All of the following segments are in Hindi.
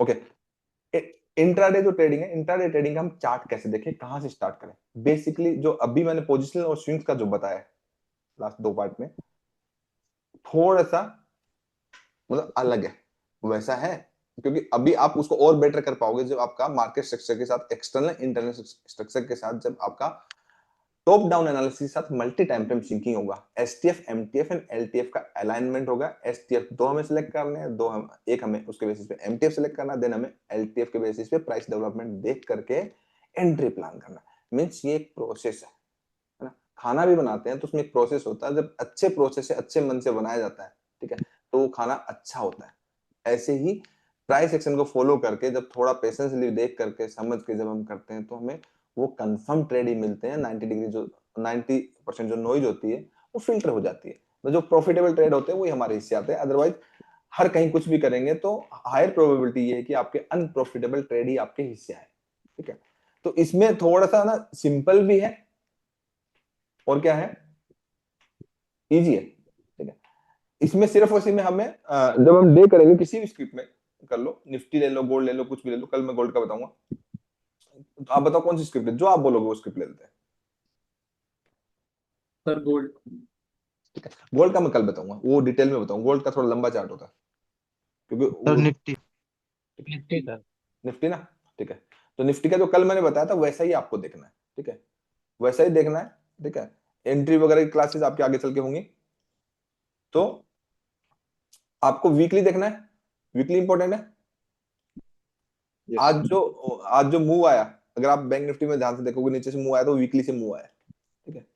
ओके, इंट्राडे जो ट्रेडिंग है, इंट्राडे ट्रेडिंग का हम चार्ट कैसे देखें, कहां से स्टार्ट करें? बेसिकली जो अभी मैंने पोजिशनल और स्विंग्स का जो बताया लास्ट दो पार्ट में, थोड़ा सा मतलब अलग है, वैसा है, क्योंकि अभी आप उसको और बेटर कर पाओगे जब आपका मार्केट स्ट्रक्चर के साथ, एक्सटर्नल इंटरनल स्ट्रक्चर के साथ, जब आपका टॉप डाउन एनालिसिस के साथ मल्टी टाइम फ्रेम सिंकिंग होगा, एसटीएफ, एमटीएफ एंड एलटीएफ का अलाइनमेंट होगा। एसटीएफ दो हमें सिलेक्ट करने हैं, दो हम, एक हमें उसके बेसिस पे एमटीएफ सिलेक्ट करना, देन हमें एलटीएफ के बेसिस पे प्राइस डेवलपमेंट देख करके एंट्री प्लान करना। मींस ये एक प्रोसेस है ना। खाना भी बनाते हैं तो उसमें एक प्रोसेस होता है, जब अच्छे प्रोसेस से अच्छे मन से बनाया जाता है, ठीक है, तो वो खाना अच्छा होता है। ऐसे ही प्राइस एक्शन को फॉलो करके, जब थोड़ा पेशेंसली देख करके समझ के जब हम करते हैं, तो हमें वो कंफर्म ट्रेड ही मिलते हैं। 90 डिग्री जो 90% जो नॉइज होती है वो फिल्टर हो जाती है, तो जो प्रॉफिटेबल ट्रेड होते हैं वही हमारे हिस्से आते हैं। अदरवाइज हर कहीं कुछ भी करेंगे तो हायर प्रोबेबिलिटी ये है कि आपके अनप्रॉफिटेबल ट्रेड ही आपके हिस्से आए, ठीक है। तो इसमें थोड़ा सा ना सिंपल भी है, और क्या है, इजी है, ठीक है। इसमें सिर्फ और सिर्फ हमें जब हम डे करेंगे किसी भी स्क्रिप्ट में, कर लो निफ्टी ले लो, गोल्ड ले लो, कुछ भी ले लो, कल मैं गोल्ड का बताऊंगा, तो आप बताओ कौन सी स्क्रिप्ट है, जो आप बोलोगे वो स्क्रिप्ट ले लेते हैं। Sir gold. ठीक है, गोल्ड का मैं कल बताऊंगा, वो डिटेल में बताऊंगा, गोल्ड का थोड़ा लंबा चार्ट होता है, क्योंकि सर वो, निफ्टी। ठीक है, निफ्टी सर। निफ्टी ना, ठीक है। तो निफ्टी का जो कल मैंने बताया था वैसा ही आपको देखना है, ठीक है, वैसा ही देखना है, ठीक है। एंट्री वगैरह की क्लासेस आपके आगे चल के होंगी, तो आपको वीकली देखना है, वीकली इंपॉर्टेंट है। यस। आज जो मूव आया, अगर आप बैंक निफ्टी में ध्यान से देखोगे, नीचे से मूव आया तो वीकली से मूव आया, ठीक है।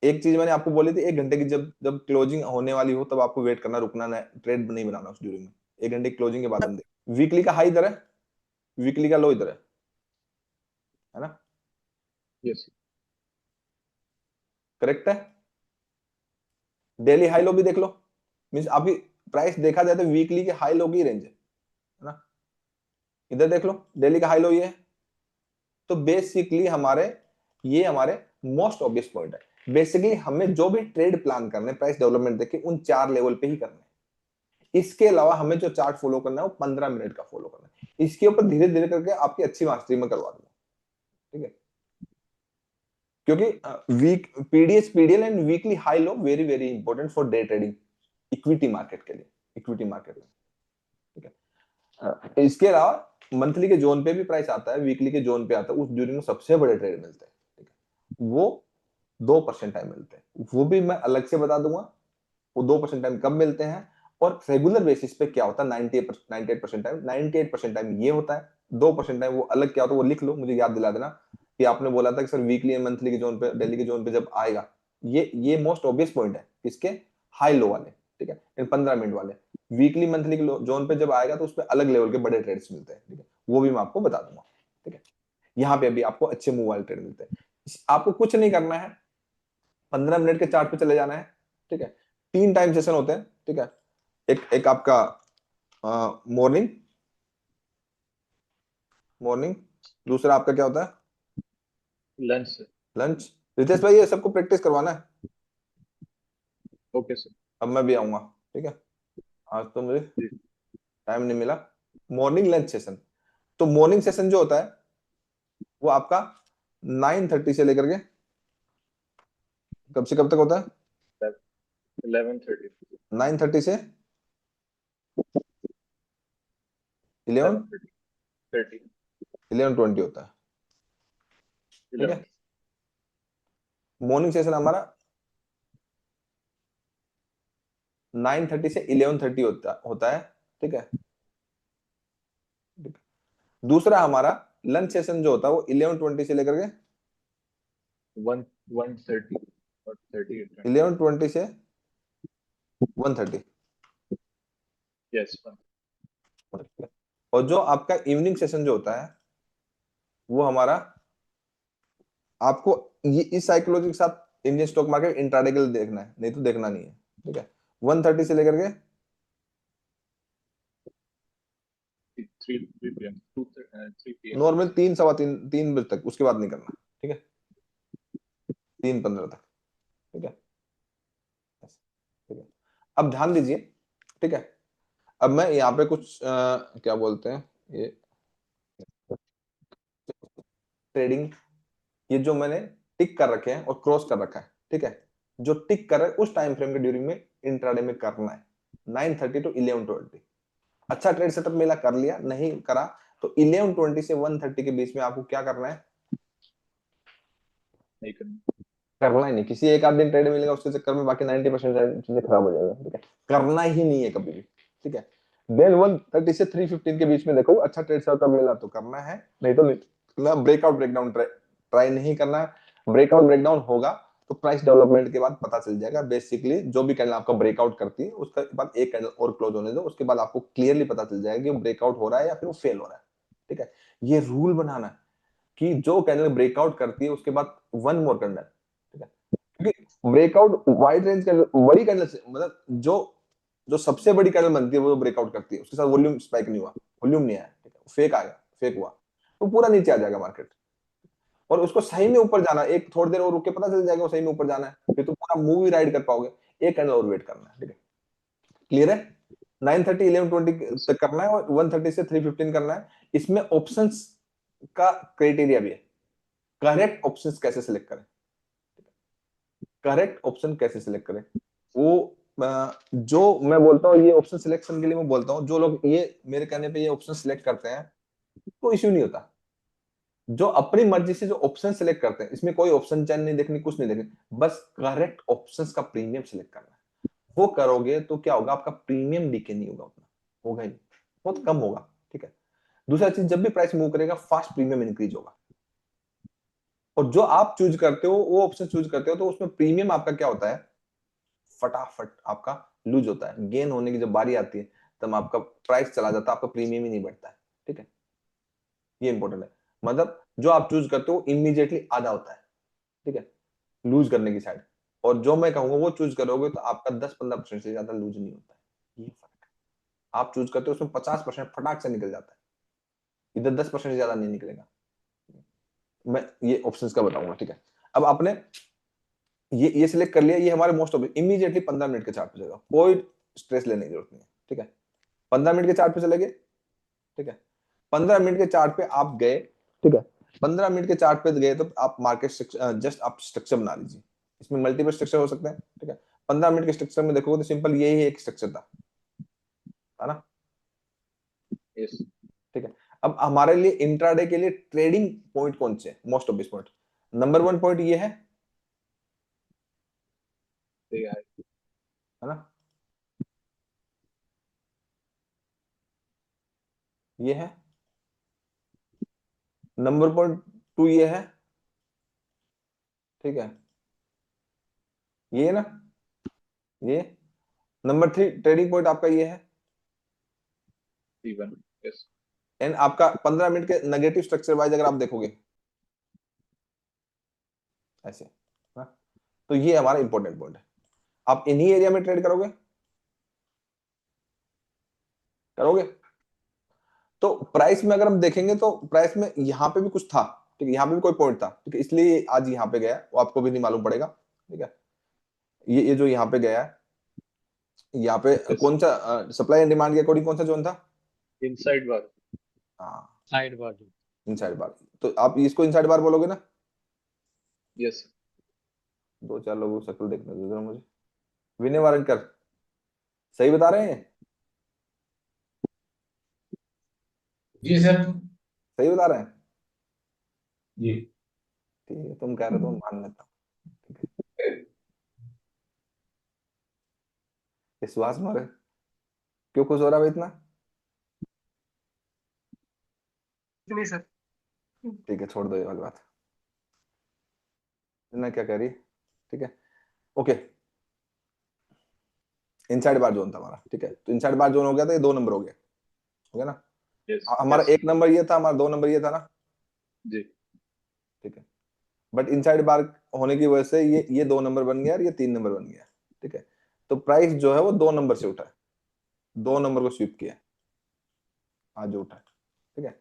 एक चीज मैंने आपको बोली थी, 1 घंटे की जब जब क्लोजिंग होने वाली हो तब आपको वेट करना, रुकना ना, ट्रेड नहीं बनाना उस ड्यूरिंग में। 1 घंटे क्लोजिंग के बाद हम देख, वीकली का हाई इधर है, वीकली का लो इधर है ना, यस। करेक्ट है। डेली हाई लो भी देख लो, मीन्स आपकी प्राइस देखा जाए तो वीकली की हाई लो की रेंज है ना, इधर देख लो डेली का हाई लो ये है। तो बेसिकली ये हमारे मोस्ट ऑब्वियस पॉइंट है। बेसिकली हमें जो भी ट्रेड प्लान करने, प्राइस डेवलपमेंट देखे, उन 4 लेवल पे ही करना है। इसके अलावा हमें जो चार्ट फॉलो करना है वो 15 मिनट का फॉलो करना है। इसके ऊपर धीरे धीरे करके आपकी अच्छी मास्टरी में करवा दूंगा, ठीक है। क्योंकि week PDS, PDL and weekly high low very very important for day trading, equity market के लिए, इक्विटी मार्केट में, ठीक है। इसके अलावा मंथली के जोन पे भी प्राइस आता है, वीकली के जोन पे आता है, उस ड्यूरिंग में सबसे बड़े ट्रेड मिलते हैं, ठीक है। वो 2% टाइम मिलते हैं, वो भी मैं अलग से बता दूंगा, वो 2% टाइम कब मिलते हैं, और रेगुलर बेसिस पे क्या होता है। 98% टाइम, 98% टाइम ये होता है। 2% टाइम वो अलग क्या होता है, वो लिख लो, मुझे याद दिला देना कि आपने बोला था कि सर वीकली एंड मंथली के जोन पे, डेली के जोन पे जब आएगा, ये मोस्ट ऑब्वियस पॉइंट है किसके, हाई लो वाले, ठीक है, इन 15 मिनट वाले। वीकली मंथली के जोन पे जब आएगा तो उस पर अलग लेवल के बड़े ट्रेड्स मिलते हैं, ठीक है, वो भी मैं आपको बता दूंगा, ठीक है। यहाँ पे अभी आपको अच्छे मूव वाले ट्रेड मिलते हैं। आपको कुछ नहीं करना है, 15 मिनट के चार्ट पे चले जाना है, ठीक है। 3 टाइम सेशन होते हैं, ठीक है। एक आपका मॉर्निंग, मॉर्निंग, दूसरा आपका क्या होता है, लंच। लंच। रितेश भाई ये सबको प्रैक्टिस करवाना है, ओके सर। अब मैं भी आऊंगा, ठीक है। आज तो मुझे टाइम नहीं मिला। मॉर्निंग लंच सेशन, तो मॉर्निंग सेशन जो होता है वो आपका 9:30 से लेकर के कब से कब तक होता है, 11:30। 9:30 से 11, 11:30। 11:20 होता है, ठीक 11। है। मॉर्निंग सेशन हमारा 9:30 से 11:30 होता है, ठीक है। दूसरा हमारा लंच सेशन जो होता है वो 11:20 से लेकर के 1:30 और 30। 11:20 से 1:30, यस। और जो आपका इवनिंग सेशन जो होता है वो हमारा, आपको ये इस साइकोलॉजी के साथ इंडियन स्टॉक मार्केट इंट्राडे के लिए देखना है, नहीं तो देखना नहीं है, ठीक है। 1:30 से लेकर के 3 p.m. 3 p.m. नॉर्मल 3 सवा 3 3 बजे तक, उसके बाद नहीं करना, ठीक है। 3:15 तक, ठीक है, ठीक है। अब ध्यान दीजिए, ठीक है। अब मैं यहाँ पे कुछ क्या बोलते हैं ये ट्रेडिंग, ये जो मैंने टिक कर रखे हैं और क्रॉस कर रखा है, ठीक है, जो टिक कर रहा है उस टाइम फ्रेम के ड्यूरिंग में इंट्राडे में करना है 9:30 टू 11:20। अच्छा ट्रेड सेटअप मेरा कर लिया, नहीं करा तो 11:20 से 1:30 के बीच में आपको क्या करना है, नहीं करना। करना ही नहीं। किसी एक आध दिन ट्रेड मिलेगा उसके चक्कर में बाकी 90% चीजें खराब हो जाएगा, ठीक है, करना ही नहीं है कभी भी, ठीक है। देन 1:30 से 3:15 के बीच में देखो अच्छा ट्रेड सेटअप मिला तो करना है, नहीं तो नहीं। ब्रेकआउट ब्रेकडाउन ट्राई नहीं करना। ब्रेकआउट ब्रेकडाउन होगा तो प्राइस डेवलपमेंट के बाद पता चल जाएगा। बेसिकली जो भी कैंडल आपका ब्रेकआउट करती है उसके बाद एक कैंडल और क्लोज होने दो, उसके बाद आपको क्लियरली पता चल जाएगा कि वो ब्रेकआउट हो रहा है या फिर वो फेल हो रहा है, ठीक है। ये रूल बनाना है कि जो कैंडल ब्रेकआउट करती है उसके बाद वन मोर कैंडल, ठीक है, क्योंकि ब्रेकआउट वाइड रेंज कैंडल बड़ी कैंडल से मतलब जो जो सबसे बड़ी कैंडल बनती है वो ब्रेकआउट करती है उसके साथ वॉल्यूम स्पाइक नहीं हुआ, वॉल्यूम नहीं आया, ठीक है, फेक आ गया, फेक हुआ तो पूरा नीचे आ जाएगा मार्केट। और उसको सही में ऊपर जाना, एक थोड़ी देर और रुक के पता चल जाएगा वो सही में ऊपर जाना है, फिर तो पूरा मूव ही राइड कर पाओगे। एक कैंडल और वेट करना है, ठीक है, क्लियर है। 9:30 11:20 Yes, तक करना है और 1:30 से 3:15 करना है। इसमें ऑप्शंस का क्राइटेरिया भी है, करेक्ट ऑप्शंस कैसे सिलेक्ट करें, करेक्ट ऑप्शन कैसे सिलेक्ट करें वो जो मैं बोलता हूँ ये ऑप्शन सिलेक्शन के लिए मैं बोलता हूँ जो लोग ये मेरे कहने पे ये ऑप्शन सिलेक्ट करते हैं तो इश्यू नहीं होता। जो अपनी मर्जी से जो ऑप्शन सिलेक्ट करते हैं इसमें कोई ऑप्शन चेन नहीं देखनी, कुछ नहीं देखनी, बस करेक्ट ऑप्शंस का प्रीमियम सिलेक्ट करना है। वो करोगे तो क्या होगा, आपका प्रीमियम डीके नहीं होगा, उतना होगा ही नहीं, बहुत कम होगा, ठीक है। दूसरा चीज, जब भी प्राइस मूव करेगा फास्ट प्रीमियम इंक्रीज होगा। और जो आप चूज करते हो वो ऑप्शन चूज करते हो तो उसमें प्रीमियम आपका क्या होता है, फटाफट आपका लूज होता है। गेन होने की जब बारी आती है तब आपका प्राइस चला जाता है, आपका प्रीमियम ही नहीं बढ़ता है, ठीक है। ये इंपॉर्टेंट है, मतलब जो आप चूज करते हो इमीडिएटली आधा होता है, ठीक है, लूज करने की साइड। और जो मैं कहूंगा वो चूज करोगे तो आपका 10-15% से ज्यादा लूज नहीं होता है। ये फर्क है, आप चूज करते हो उसमें 50% फटाक से निकल जाता है, इधर 10% से ज्यादा नहीं निकलेगा। मैं ये ऑप्शंस का बताऊंगा, ठीक है। अब आपने ये सिलेक्ट कर लिया, ये हमारे मोस्ट ऑफ इमीडिएटली 15 मिनट के चार्ट पे चलेगा, कोई स्ट्रेस लेने की जरूरत नहीं है, ठीक है। 15 मिनट के चार्ट पे चले गए, ठीक है। 15 मिनट के चार्ट पे आप गए, ठीक है। 15 मिनट के चार्ट पे गए तो आप मार्केट जस्ट आप स्ट्रक्चर बना लीजिए। इसमें मल्टीपल स्ट्रक्चर हो सकते हैं, ठीक है। 15 मिनट के स्ट्रक्चर में देखोगे तो सिंपल यही एक स्ट्रक्चर था, है ना, yes, ठीक है। अब हमारे लिए इंट्राडे के लिए ट्रेडिंग पॉइंट कौन से, most of this point, number 1 point ये yeah, है ना, ये है नंबर पॉइंट 2, ये है, ठीक है, ये है ना, ये नंबर 3 ट्रेडिंग पॉइंट आपका ये है। P1, yes, एंड आपका 15 मिनट के नेगेटिव स्ट्रक्चर वाइज अगर आप देखोगे ऐसे, हाँ? तो ये हमारा इंपॉर्टेंट पॉइंट है। आप इन्हीं एरिया में ट्रेड करोगे, करोगे तो प्राइस में अगर हम देखेंगे तो प्राइस में यहाँ पे भी कुछ था, ठीक है, यहाँ पे भी कोई पॉइंट था, ठीक है, इसलिए आज यहाँ पे गया, वो आपको भी नहीं मालूम पड़ेगा, ठीक है। ये जो यहाँ पे गया है, यहाँ पे yes, कौन सा सप्लाई एंड डिमांड के अकॉर्डिंग कौन सा जोन था, inside bar, हाँ, साइड बार जो इनसाइड बार। तो आप इसको इनसाइड बार बोलोगे ना। yes, 2-4 लोगों की शक्ल देखने दो जरा मुझे। विनय वारंकर सही बता रहे हैं, जी सर। सही बता रहे हैं, जी। ठीक है, तुम कह रहे हो तो मैं मान लेता हूँ, ठीक है। विश्वास मारे क्यों खुश हो रहा है भाई इतना, नहीं सर। ठीक है, छोड़ दो ये वाली बात, ना क्या कह रही है, ठीक है, ओके। इनसाइड बार जोन था हमारा, ठीक है, तो इनसाइड बार जोन हो गया था, ये 2 नंबर हो गया ना। yes, हमारा yes, 1 नंबर ये था, हमारा 2 नंबर ये था ना, जी, ठीक है। बट इनसाइड बार होने की वजह से ये 2 नंबर बन गया और ये 3 नंबर बन गया, ठीक है। तो प्राइस जो है वो 2 नंबर से उठा है, 2 नंबर को स्वीप किया, आज जो उठा है, ठीक है,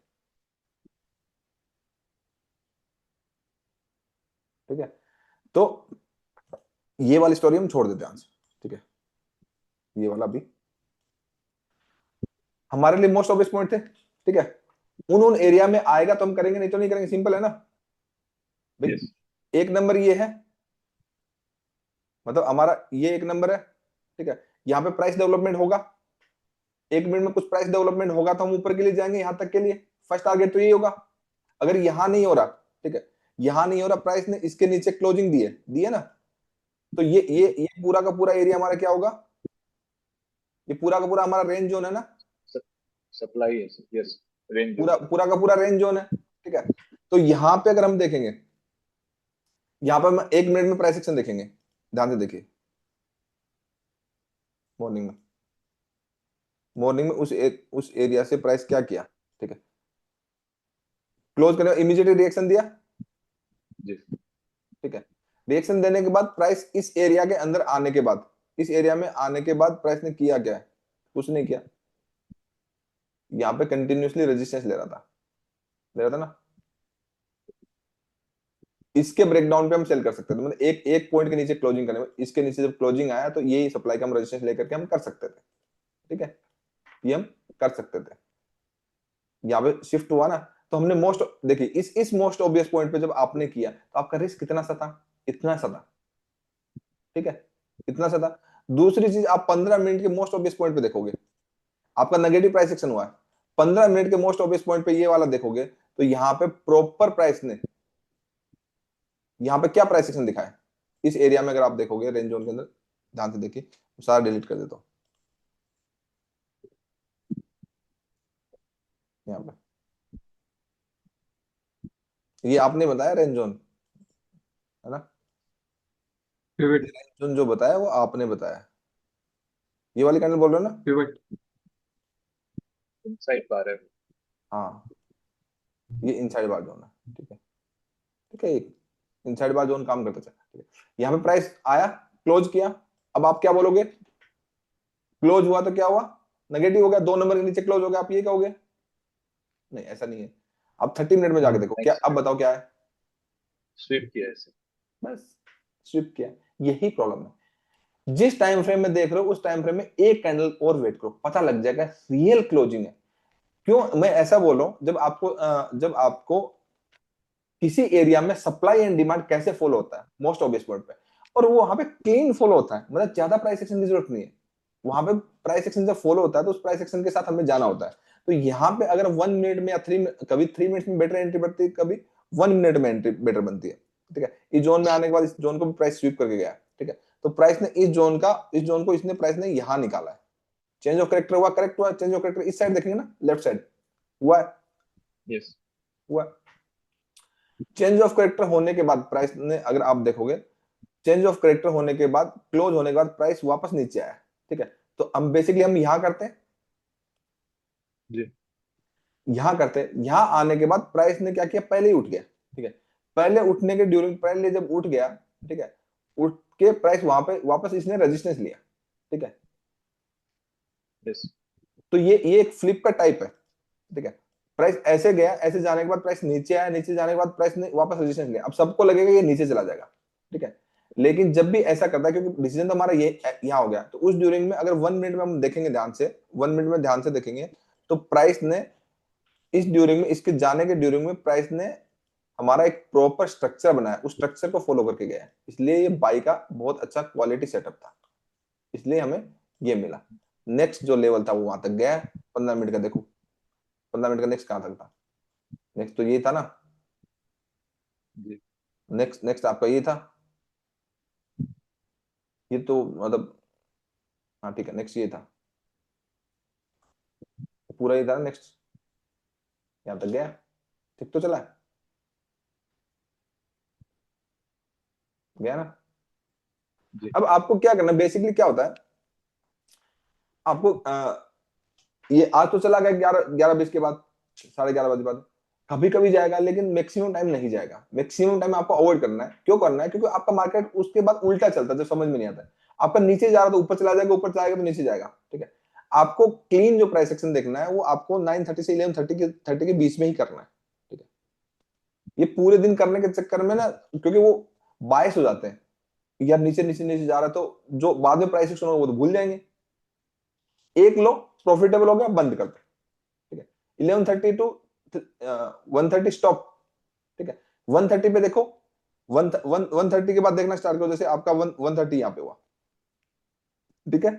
ठीक है। तो ये वाली स्टोरी हम छोड़ देते हैं आज, ठीक है, ये वाला भी हमारे लिए मोस्ट ऑब्वियस पॉइंट थे, ठीक है। उन एरिया में आएगा तो हम करेंगे, नहीं तो नहीं करेंगे, सिंपल है ना भाई। Yes. एक नंबर ये है, मतलब हमारा ये एक नंबर है, ठीक है। यहाँ पे प्राइस डेवलपमेंट होगा, 1 मिनट में कुछ प्राइस डेवलपमेंट होगा तो हम ऊपर के लिए जाएंगे, यहां तक के लिए फर्स्ट टारगेट तो यही होगा। अगर यहां नहीं हो रहा, ठीक है, यहां नहीं हो रहा, प्राइस ने इसके नीचे क्लोजिंग दी है ना, तो ये पूरा का पूरा एरिया हमारा क्या होगा, ये पूरा का पूरा हमारा रेंज जोन है ना, Supply है sir. Yes. Range पूरा zone. पूरा का पूरा रेंज जोन है, ठीक है। तो यहाँ पे अगर हम देखेंगे, यहाँ पे हम 1 मिनट में प्राइस एक्शन देखेंगे, ध्यान से देखिए। मॉर्निंग में उस एरिया से प्राइस क्या किया, ठीक है, क्लोज करने इमीडिएट रिएक्शन दिया, जी. ठीक है। रिएक्शन देने के बाद प्राइस इस एरिया के अंदर आने के बाद, इस एरिया में आने के बाद प्राइस ने किया क्या है, कुछ नहीं किया, यहाँ पे कंटिन्यूसली रेजिस्टेंस ले रहा था ना। इसके ब्रेकडाउन पे हम सेल कर सकते थे, मतलब एक एक पॉइंट के नीचे क्लोजिंग करने में, इसके नीचे जब क्लोजिंग आया तो यही सप्लाई का हम रेजिस्टेंस लेकर के हम कर सकते थे, ठीक है, ये हम कर सकते थे। यहाँ पे शिफ्ट हुआ ना, तो हमने मोस्ट, देखिए इस मोस्ट ऑब्वियस पॉइंट पे जब आपने किया तो आपका रिस्क कितना सा था, इतना सा था, ठीक है, इतना सा था। दूसरी चीज, आप 15 मिनट के मोस्ट ऑब्वियस पॉइंट पे देखोगे, आपका नेगेटिव प्राइस एक्शन हुआ है, 15 मिनट के मोस्ट ऑब्वियस पॉइंट पे ये वाला देखोगे, तो यहाँ पे प्रॉपर प्राइस ने यहाँ पे क्या प्राइस एक्शन दिखा है, इस एरिया में अगर आप देखोगे रेंज जोन के अंदर, ध्यान से देखिए, सारा डिलीट कर देता हूं यहाँ पे, ये आपने बताया रेंज जोन, है ना, पिवट रेंज जोन जो बताया वो आपने बताया, ये वाली कैंडल बोल रहे हो ना, पिवट Inside bar है. हाँ, ये इनसाइड बार जोन है, ठीक है, ठीक है, इनसाइड बार जोन काम करता है, ठीक है। यहाँ पे प्राइस आया, क्लोज किया, अब आप क्या बोलोगे, क्लोज हुआ तो क्या हुआ, नेगेटिव हो गया, 2 नंबर के नीचे क्लोज हो गया, आप ये कहोगे, नहीं ऐसा नहीं है। आप 30 मिनट में जाके देखो क्या, Next. अब बताओ क्या है, Sweep किया है sir. बस स्विप किया, यही प्रॉब्लम है। जिस टाइम फ्रेम में देख रहे हो उस टाइम फ्रेम में एक कैंडल और वेट करो, पता लग जाएगा रियल क्लोजिंग है। क्यों मैं ऐसा बोल रहा हूं, जब आपको किसी एरिया में सप्लाई एंड डिमांड कैसे फॉलो होता है मोस्ट ऑब्वियस पॉइंट पे, और वो वहां पे क्लीन फॉलो होता है, मतलब ज्यादा प्राइस एक्शन की जरूरत नहीं है, वहां पे प्राइस एक्शन जब फॉलो होता है तो उस प्राइस एक्शन के साथ हमें जाना होता है। तो यहाँ पे अगर 1 मिनट में या कभी 3 मिनट्स में बेटर एंट्री बनती है, कभी 1 मिनट में एंट्री बेटर बनती है, ठीक है। इस जोन में आने के बाद इस जोन को भी प्राइस स्वीप करके गया, ठीक है। तो प्राइस ने इस जोन को प्राइस ने यहाँ निकाला है, चेंज ऑफ करेक्टर हुआ, करेक्ट हुआ, चेंज ऑफ करेक्टर इस साइड देखेंगे ना, लेफ्ट साइड हुआ है, Yes. हुआ। चेंज ऑफ करेक्टर होने के बाद प्राइस ने, अगर आप देखोगे, चेंज ऑफ करेक्टर होने के बाद, क्लोज होने के बाद प्राइस वापस नीचे आया, ठीक है। तो हम यहां करते हैं, जी. यहां करते हैं, यहां आने के बाद प्राइस ने क्या किया, पहले ही उठ गया, ठीक है। पहले उठने के ड्यूरिंग, पहले जब उठ गया, ठीक है, उठ के प्राइस वहां पे वापस इसने रेजिस्टेंस लिया, ठीक है। Yes. तो ये एक फ्लिप का टाइप है, ठीक है। प्राइस ऐसे गया, ऐसे जाने के बाद प्राइस नीचे आया, नीचे जाने के बाद प्राइस ने वापस रेजिस्टेंस लिया, अब सबको लगेगा ये नीचे चला जाएगा, ठीक है। लेकिन जब भी ऐसा करता है, क्योंकि डिसीजन तो हमारा ये यहाँ हो गया, तो उस ड्यूरिंग में अगर 1 मिनट में हम देखेंगे ध्यान से, 1 मिनट में ध्यान से देखेंगे, तो प्राइस ने इस ड्यूरिंग में, इसके जाने के ड्यूरिंग में प्राइस ने हमारा एक प्रॉपर स्ट्रक्चर बनाया, उस स्ट्रक्चर को फॉलो करके गया है, इसलिए ये बाई का बहुत अच्छा क्वालिटी सेटअप था, इसलिए हमें ये मिला। नेक्स्ट जो लेवल था वो वहां तक गया, 15 मिनट का देखो, 15 मिनट का नेक्स्ट कहां तक था, नेक्स्ट तो ये था ना, जी. नेक्स्ट नेक्स्ट आपका ये था, ये तो मतलब, हाँ ठीक है, नेक्स्ट ये था, पूरा ये था नेक्स्ट, यहाँ तक गया, ठीक तो चला है, गया ना। जी. अब आपको क्या करना, बेसिकली क्या होता है, आपको ये आज तो चला गया 11:20 के बाद, 11:30 बजे बाद, कभी कभी जाएगा, लेकिन मैक्सिमम टाइम नहीं जाएगा, मैक्सिमम टाइम आपको अवॉइड करना है। क्यों करना है, क्योंकि आपका मार्केट उसके बाद उल्टा चलता है, जो समझ में नहीं आता है। आपका नीचे जा रहा तो ऊपर चला जाएगा, ऊपर चलाएगा तो नीचे जाएगा, ठीक है। आपको क्लीन जो प्राइस एक्शन देखना है वो आपको 9:30 से 11:30 के बीच में ही करना है, ठीक है। ये पूरे दिन करने के चक्कर में ना, क्योंकि वो बायस हो जाते हैं, यार नीचे नीचे नीचे जा रहा है, तो जो बाद में प्राइस एक्शन होगा वो तो भूल जाएंगे। एक लो प्रॉफिटेबल हो गया, बंद करते हैं, ठीक है। 1130 टू 130 स्टॉप, ठीक है। 130 पे देखो, 130 के बाद देखना स्टार्ट करो, जैसे आपका 130 यहाँ पे हुआ, ठीक है,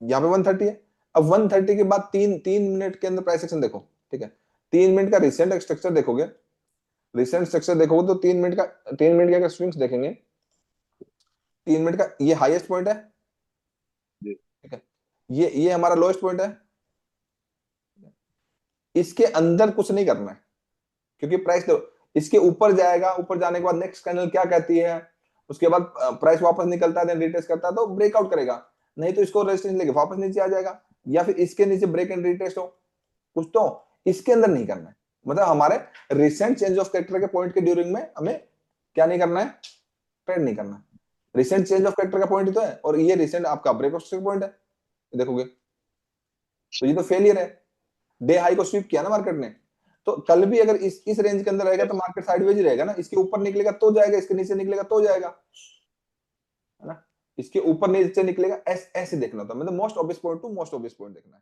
यहाँ पे 130 है। अब 130 के बाद 3 मिनट के अंदर प्राइस एक्शन देखो, ठीक है। 3 मिनट का रिसेंट स्ट्रक्चर देखोगे, रिसेंट स्ट्रक्चर देखोगे तो 3 मिनट के अगर स्विंग्स देखेंगे, 3 मिनट का ये हाईएस्ट पॉइंट है, जी ठीक है, ये हमारा लोएस्ट पॉइंट है। इसके अंदर कुछ नहीं करना है, क्योंकि प्राइस इसके ऊपर जाएगा, ऊपर जाने के बाद नेक्स्ट कैंडल क्या कहती है, उसके बाद प्राइस वापस निकलता है, देन रिटेस्ट करता है तो ब्रेकआउट करेगा, नहीं तो इसको रेजिस्टेंस लेके वापस नीचे आ जाएगा, या फिर इसके नीचे ब्रेक एंड रिटेस्ट हो, कुछ तो इसके अंदर नहीं करना है। मतलब हमारे रिसेंट चेंज ऑफ कैरेक्टर के पॉइंट के ड्यूरिंग में हमें क्या नहीं करना है, ट्रेड नहीं करना। रिसेंट चेंज ऑफ कैरेक्टर का पॉइंट ही तो है, और ये रिसेंट आपका ब्रेक ऑफ पॉइंट है, देखोगे तो ये तो फेलियर है, डे हाई को स्वीप किया ना मार्केट ने। तो कल भी अगर इस रेंज के अंदर रहेगा तो मार्केट साइडवेज ही रहेगा ना, इसके ऊपर निकलेगा तो जाएगा, इसके नीचे निकलेगा तो जाएगा, है ना। इसके ऊपर नीचे निकलेगा, ऐसे देखना होता है, मतलब most obvious point two most obvious point देखना है।